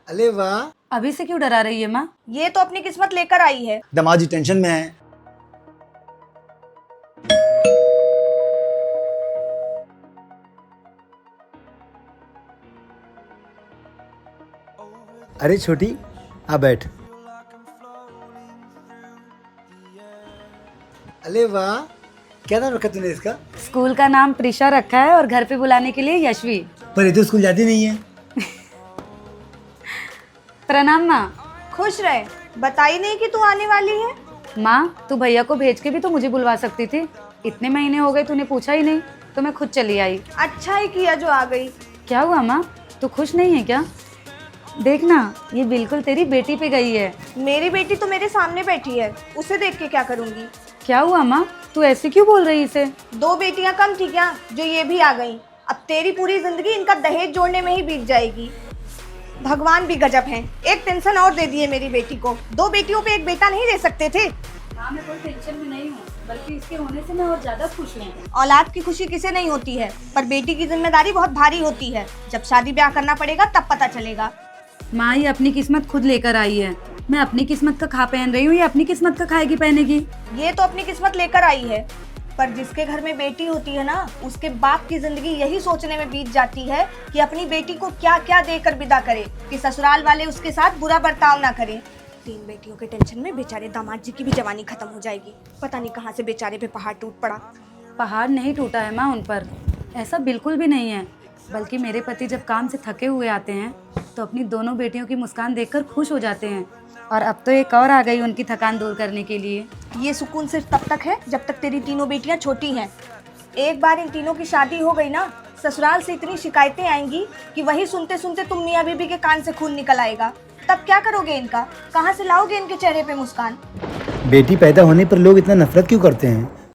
अरे वाह। अभी से क्यों डरा रही है माँ? ये तो अपनी किस्मत लेकर आई है। दामाद जी टेंशन में है। अरे छोटी, आ बैठ। अरे वाह, क्या नाम रखा तूने इसका? स्कूल का नाम प्रिशा रखा है और घर पे बुलाने के लिए यशवी। पर ये तो स्कूल जाती नहीं है। प्रणाम माँ। खुश रहे, बताई नहीं कि तू आने वाली है। माँ, तू भैया को भेज के भी तो मुझे बुलवा सकती थी। इतने महीने हो गए तूने पूछा ही नहीं, तो मैं खुद चली आई। अच्छा ही किया जो आ गई। क्या हुआ माँ, तू खुश नहीं है क्या? देखना, ये बिल्कुल तेरी बेटी पे गई है। मेरी बेटी तो मेरे सामने बैठी है, उसे देख के क्या करूंगी। क्या हुआ माँ, तू ऐसे क्यों बोल रही इसे? 2 बेटियां कम थी क्या जो ये भी आ गई। अब तेरी पूरी जिंदगी इनका दहेज जोड़ने में ही बीत जाएगी। भगवान भी गजब हैं, एक टेंशन और दे दिए मेरी बेटी को। 2 बेटियों पे एक बेटा नहीं दे सकते थे। हाँ, मैं कोई टेंशन में नहीं हूँ, बल्कि इसके होने से मैं और ज्यादा खुश हूँ। औलाद की खुशी किसे नहीं होती है, पर बेटी की जिम्मेदारी बहुत भारी होती है। जब शादी ब्याह करना पड़ेगा तब पता चलेगा। माँ, ये अपनी किस्मत खुद लेकर आई है। मैं अपनी किस्मत का खा पहन रही हूँ, ये अपनी किस्मत का खाएगी पहनेगी। ये तो अपनी किस्मत लेकर आई है, पर जिसके घर में बेटी होती है ना, उसके बाप की जिंदगी यही सोचने में बीत जाती है कि अपनी बेटी को क्या क्या देकर विदा करे कि ससुराल वाले उसके साथ बुरा बर्ताव ना करें। 3 बेटियों के टेंशन में बेचारे दामाद जी की भी जवानी खत्म हो जाएगी। पता नहीं कहाँ से बेचारे पे पहाड़ टूट पड़ा। पहाड़ नहीं टूटा है माँ उन पर, ऐसा बिल्कुल भी नहीं है। बल्कि मेरे पति जब काम से थके हुए आते हैं तो अपनी दोनों बेटियों की मुस्कान देखकर खुश हो जाते हैं। और अब तो एक और आ गई उनकी थकान दूर करने के लिए। ये सुकून सिर्फ तब तक है जब तक तेरी तीनों बेटियां छोटी हैं। एक बार इन तीनों की शादी हो गई ना, ससुराल से इतनी शिकायतें आएंगी कि वही सुनते सुनते तुम मियाँ बीबी के कान से खून निकल आएगा। तब क्या करोगे इनका? कहाँ से लाओगे इनके चेहरे पे मुस्कान? बेटी पैदा होने पर लोग इतना नफरत क्यों करते हैं?